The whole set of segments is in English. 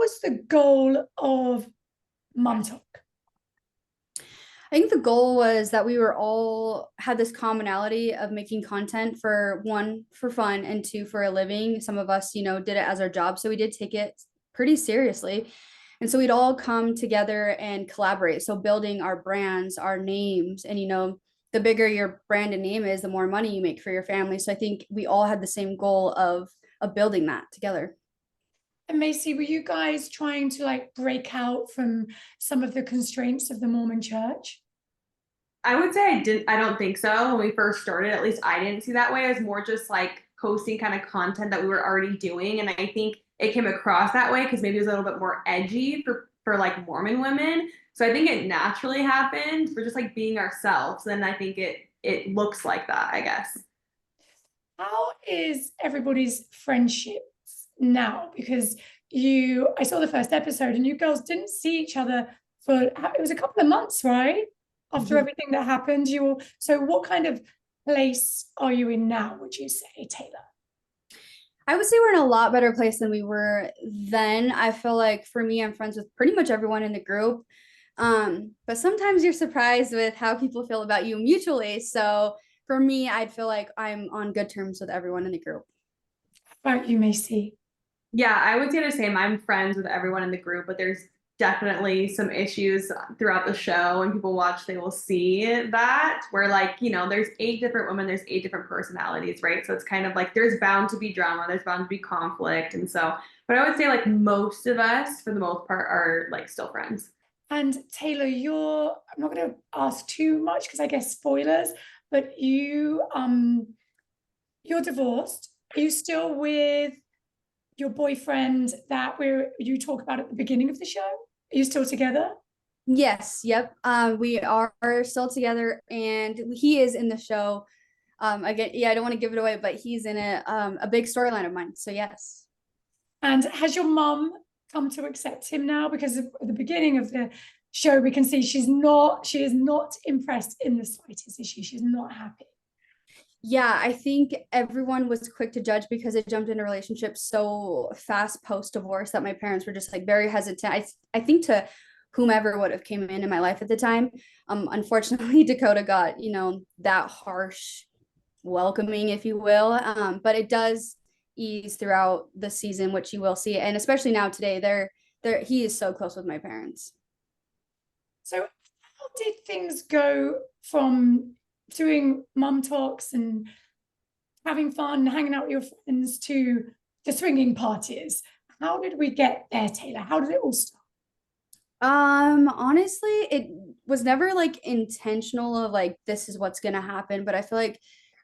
was the goal of Mum Talk? I think the goal was that we were all had this commonality of making content for one, for fun, and two, for a living. Some of us, did it as our job. So we did take it pretty seriously. And so we'd all come together and collaborate. So building our brands, our names, and the bigger your brand and name is, the more money you make for your family. So I think we all had the same goal of building that together. And Macy, were you guys trying to like break out from some of the constraints of the Mormon church? I would say I don't think so. When we first started, at least I didn't see that way. It was more just like posting kind of content that we were already doing. And I think it came across that way because maybe it was a little bit more edgy for like Mormon women. So I think it naturally happened. We're just like being ourselves. And I think it looks like that, I guess. How is everybody's friendships now? Because I saw the first episode and you girls didn't see each other for, it was a couple of months, right? After everything that happened, so what kind of place are you in now, would you say, Taylor? I would say we're in a lot better place than we were then. I feel like for me, I'm friends with pretty much everyone in the group. But sometimes you're surprised with how people feel about you mutually. So for me, I'd feel like I'm on good terms with everyone in the group. How about you, Macy? Yeah, I would say the same. I'm friends with everyone in the group, but there's definitely some issues throughout the show. When people watch, they will see that where like, there's 8 different women, there's 8 different personalities, right? So it's kind of like there's bound to be drama, there's bound to be conflict. And so, but I would say like most of us, for the most part, are like still friends. And Taylor, I'm not going to ask too much because I guess spoilers, but you're divorced. Are you still with your boyfriend that you talk about at the beginning of the show? Are you still together? Yes, yep. We are still together, and he is in the show. Again, yeah, I don't want to give it away, but he's in a big storyline of mine. So yes. And has your mum come to accept him now? Because at the beginning of the show, we can see she is not impressed in the slightest, is she? She's not happy. Yeah, I think everyone was quick to judge because it jumped into relationships so fast post divorce that my parents were just like very hesitant. I think to whomever would have came into my life at the time. Unfortunately, Dakota got that harsh welcoming, if you will. But it does ease throughout the season, which you will see, and especially now today, he is so close with my parents. So, how did things go from doing mum talks and having fun, hanging out with your friends to the swinging parties? How did we get there, Taylor? How did it all start? Honestly, it was never like intentional of like this is what's gonna happen, but I feel like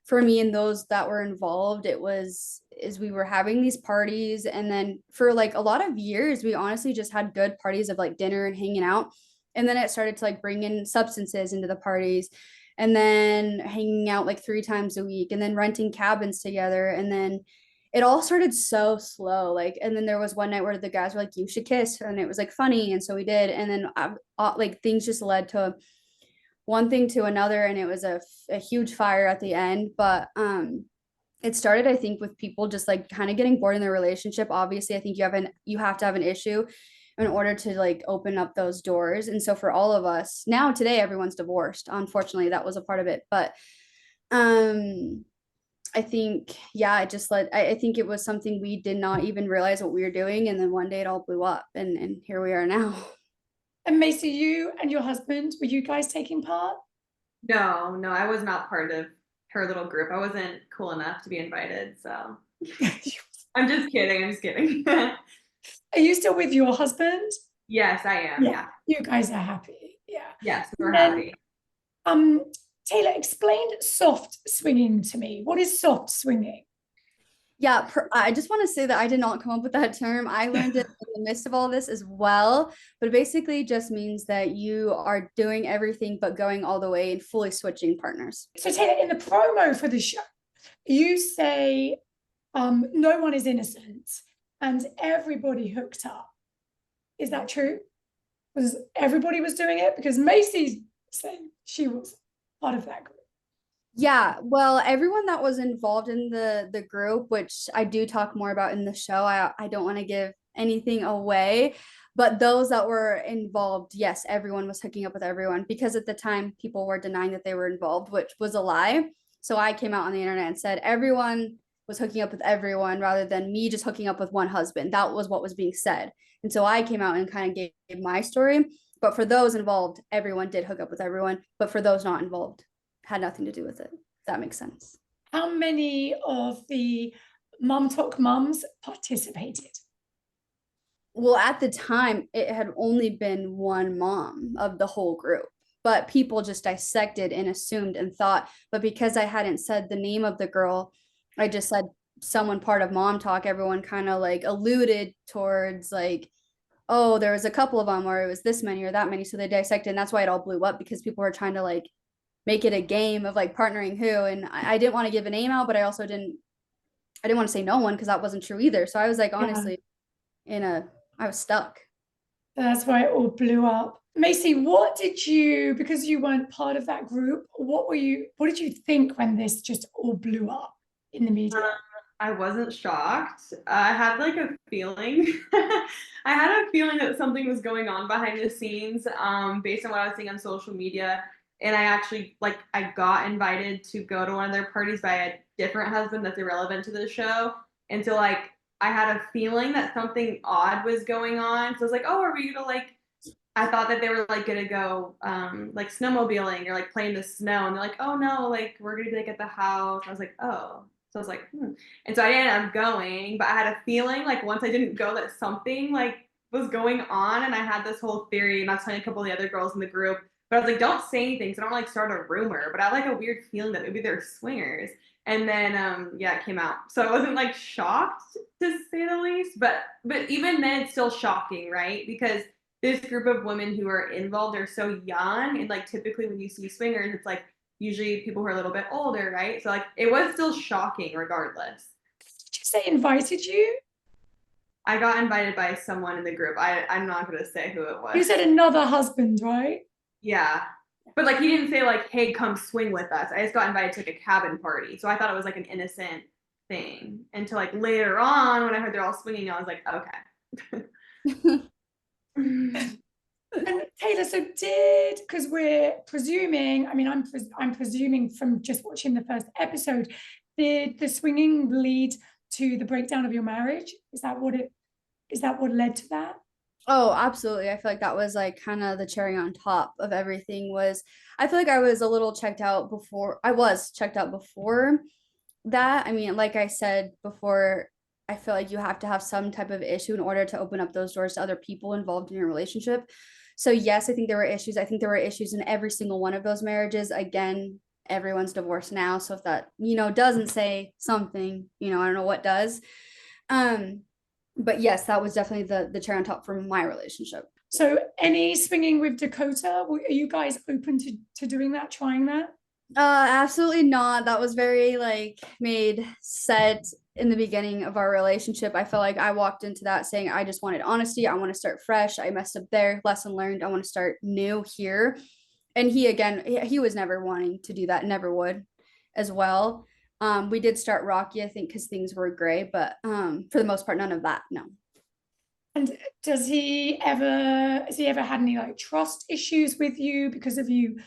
for me and those that were involved, it was is we were having these parties, and then for like a lot of years, we honestly just had good parties of like dinner and hanging out. And then it started to like bring in substances into the parties, and then hanging out like 3 times a week, and then renting cabins together, and then it all started so slow, like, and then there was one night where the guys were like, you should kiss, and it was like funny, and so we did, and then like things just led to one thing to another, and it was a huge fire at the end. But it started, I think, with people just like kind of getting bored in their relationship. Obviously, I think you have to have an issue in order to like open up those doors. And so for all of us now today, everyone's divorced. Unfortunately, that was a part of it. But um I think, yeah, it just led, I think it was something we did not even realize what we were doing. And then one day it all blew up, and here we are now. And Macy, you and your husband, were you guys taking part? No, no, I was not part of her little group. I wasn't cool enough to be invited. So I'm just kidding. I'm just kidding. Are you still with your husband? Yes, I am. Yeah. You guys are happy. Yeah. Yes, we're And happy. um, Taylor, explain soft swinging to me. What is soft swinging? Yeah, I just want to say that I did not come up with that term. I learned it in the midst of all this as well. But it basically just means that you are doing everything but going all the way and fully switching partners. So Taylor, in the promo for the show, you say no one is innocent and everybody hooked up. Is that true? Was everybody was doing it? Because Macy's saying she was part of that group. Yeah, well, everyone that was involved in the group, which I do talk more about in the show, I don't want to give anything away. But those that were involved, yes, everyone was hooking up with everyone, because at the time people were denying that they were involved, which was a lie. So I came out on the internet and said everyone was hooking up with everyone rather than me just hooking up with one husband. That was what was being said. And so I came out and kind of gave my story. But for those involved, everyone did hook up with everyone. But for those not involved, had nothing to do with it. If that makes sense. How many of the Mum Talk mums participated? Well, at the time, it had only been one mom of the whole group, but people just dissected and assumed and thought. But because I hadn't said the name of the girl, I just said someone part of Mom Talk. Everyone kind of like alluded towards like, oh, there was a couple of them, or it was this many or that many. So they dissected, and that's why it all blew up, because people were trying to like make it a game of like partnering who. And I didn't want to give a name out, but I also didn't want to say no one, because that wasn't true either. So I was like, honestly, I was stuck. That's why it all blew up. Macy, what did you, because you weren't part of that group, what did you think when this just all blew up in the media? I wasn't shocked. I had like a feeling. I had a feeling that something was going on behind the scenes, based on what I was seeing on social media. And I actually I got invited to go to one of their parties by a different husband that's irrelevant to the show. And so I had a feeling that something odd was going on. So I was like, oh, are we gonna I thought that they were gonna go snowmobiling or play in the snow, and they're like, oh no, we're gonna be at the house. I was like, oh. So I was like, And so I ended up going, but I had a feeling once I didn't go that something was going on, and I had this whole theory, and I was telling a couple of the other girls in the group, but I was like, don't say anything, so I don't start a rumor. But I had a weird feeling that maybe they're swingers. And then it came out. So I wasn't shocked, to say the least, but even then it's still shocking, right? Because this group of women who are involved are so young, and typically when you see swingers, it's usually people who are a little bit older, right? So it was still shocking regardless. Did you say invited you? I got invited by someone in the group. I'm not gonna say who it was. You said another husband, right? Yeah. But he didn't say hey, come swing with us. I just got invited to a cabin party. So I thought it was an innocent thing. Until later on, when I heard they're all swinging, I was like, okay. And Taylor, so because we're presuming, I'm presuming from just watching the first episode, did the swinging lead to the breakdown of your marriage? Is that what led to that? Oh, absolutely. I feel like that was kind of the cherry on top of everything. I feel like I was a little checked out before. I was checked out before that. Like I said before, I feel like you have to have some type of issue in order to open up those doors to other people involved in your relationship. So yes, I think there were issues. I think there were issues in every single one of those marriages. Again, everyone's divorced now. So if that, doesn't say something, I don't know what does. But yes, that was definitely the cherry on top for my relationship. So any swinging with Dakota? Are you guys open to doing that, trying that? Absolutely not. That was very made set in the beginning of our relationship. I felt like I walked into that saying I just wanted honesty. I want to start fresh. I messed up there. Lesson learned. I want to start new here. And he was never wanting to do that. Never would as well. We did start rocky, I think, because things were gray, but for the most part, none of that. No. And has he ever had any trust issues with you because of you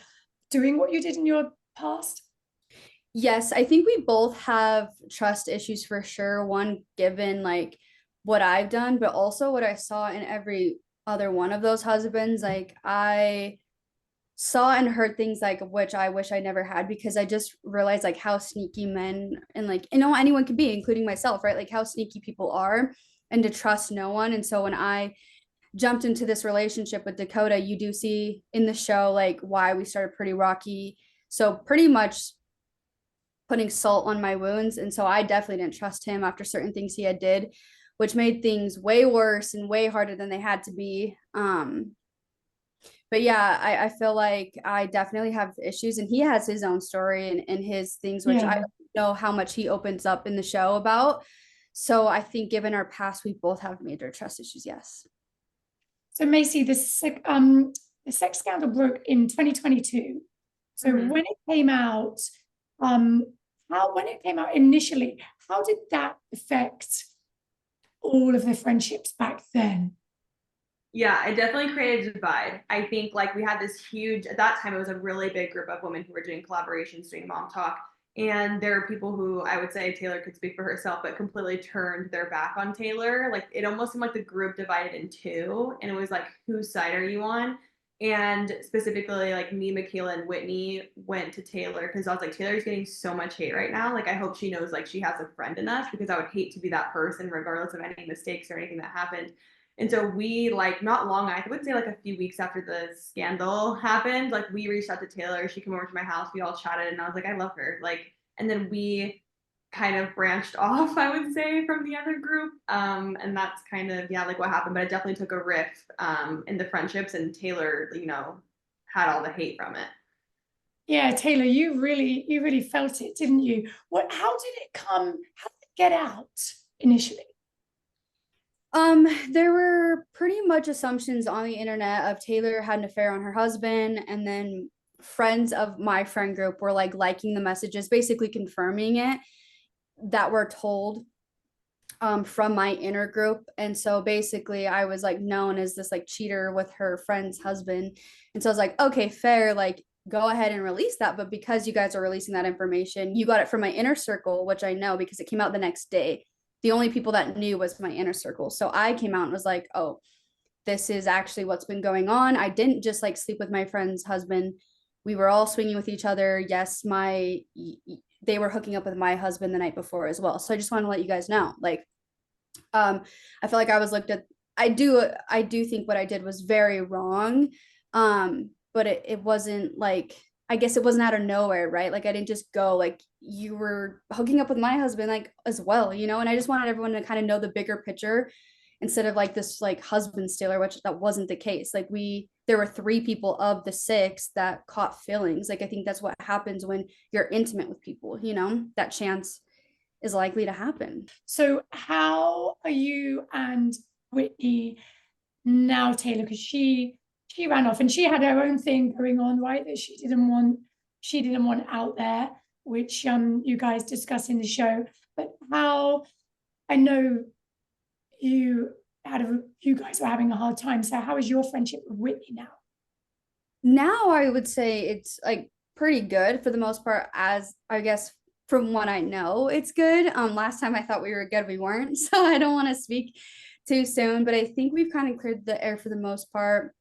doing what you did in your past? Yes, I think we both have trust issues for sure. One, given what I've done, but also what I saw in every other one of those husbands. I saw and heard things which I wish I never had, because I just realized how sneaky men and anyone can be, including myself, right? How sneaky people are, and to trust no one. And so when I jumped into this relationship with Dakota, you do see in the show why we started pretty rocky. So pretty much putting salt on my wounds. And so I definitely didn't trust him after certain things he had did, which made things way worse and way harder than they had to be. But yeah, I feel like I definitely have issues, and he has his own story and his things, which I don't know how much he opens up in the show about. So I think given our past, we both have major trust issues. Yes. So Macy, the sex scandal broke in 2022. So when it came out, when it came out initially, how did that affect all of the friendships back then? Yeah, it definitely created a divide. I think like we had this huge, at that time, it was a really big group of women who were doing collaborations, doing Mom Talk. And there are people who I would say Taylor could speak for herself, but completely turned their back on Taylor. Like it almost seemed like the group divided in two, and it was like, whose side are you on? And specifically, like me, Michaela, and Whitney went to Taylor because I was like, Taylor's getting so much hate right now. Like I hope she knows like she has a friend in us, because I would hate to be that person regardless of any mistakes or anything that happened. And so we like not long, I would say like a few weeks after the scandal happened, like we reached out to Taylor. She came over to my house. We all chatted, and I was like, I love her. Like, and then we kind of branched off, I would say, from the other group. And that's kind of yeah, like what happened. But it definitely took a rift in the friendships, and Taylor, had all the hate from it. Yeah, Taylor, you really felt it, didn't you? How did it come? How did it get out initially? There were pretty much assumptions on the internet of Taylor had an affair on her husband, and then friends of my friend group were like liking the messages, basically confirming it, that were told from my inner group. And so basically I was like known as this like cheater with her friend's husband. And so I was like, okay, fair, like go ahead and release that. But because you guys are releasing that information, you got it from my inner circle, which I know because it came out the next day. The only people that knew was my inner circle. So I came out and was like, oh, this is actually what's been going on. I didn't just like sleep with my friend's husband. We were all swinging with each other. Yes, they were hooking up with my husband the night before as well. So I just want to let you guys know, like, I feel like I was looked at. I do think what I did was very wrong. But it wasn't like, I guess it wasn't out of nowhere, right? Like I didn't just go like, you were hooking up with my husband like as well, and I just wanted everyone to kind of know the bigger picture instead of like this like husband stealer, which that wasn't the case. Like there were 3 people of the 6 that caught feelings. Like I think that's what happens when you're intimate with people, that chance is likely to happen. So how are you and Whitney now, Taylor? Because she ran off and she had her own thing going on, right? That she didn't want out there, which you guys discuss in the show. But how, I know you guys were having a hard time. So how is your friendship with Whitney now? Now I would say it's like pretty good for the most part, as I guess from what I know, it's good. Last time I thought we were good, we weren't. So I don't want to speak too soon, but I think we've kind of cleared the air for the most part.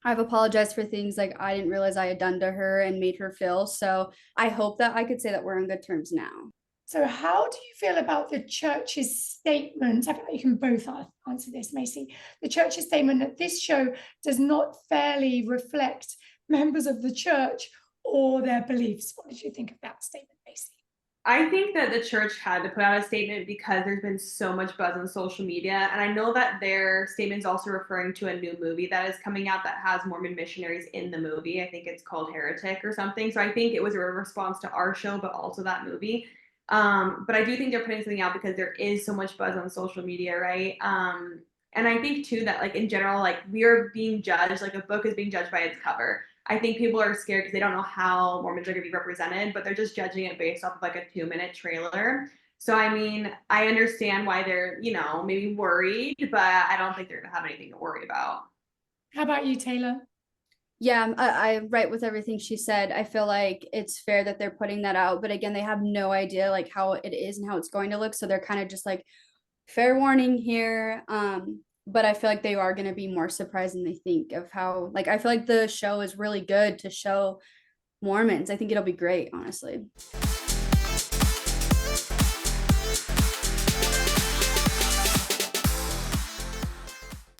I've apologized for things like I didn't realize I had done to her and made her feel. So I hope that I could say that we're on good terms now. So how do you feel about the church's statement? I feel like you can both answer this, Macy. The church's statement that this show does not fairly reflect members of the church or their beliefs. What did you think of that statement, Macy? I think that the church had to put out a statement because there's been so much buzz on social media. And I know that their statement is also referring to a new movie that is coming out that has Mormon missionaries in the movie. I think it's called Heretic or something. So I think it was a response to our show, but also that movie. But I do think they're putting something out because there is so much buzz on social media, right? And I think too that like in general, like we are being judged, like a book is being judged by its cover. I think people are scared because they don't know how Mormons are going to be represented, but they're just judging it based off of like a 2-minute trailer. So, I mean, I understand why they're, maybe worried, but I don't think they're going to have anything to worry about. How about you, Taylor? Yeah, I right with everything she said. I feel like it's fair that they're putting that out, but again, they have no idea like how it is and how it's going to look. So they're kind of just like, fair warning here. But I feel like they are going to be more surprised than they think of how, like, I feel like the show is really good to show Mormons. I think it'll be great, honestly.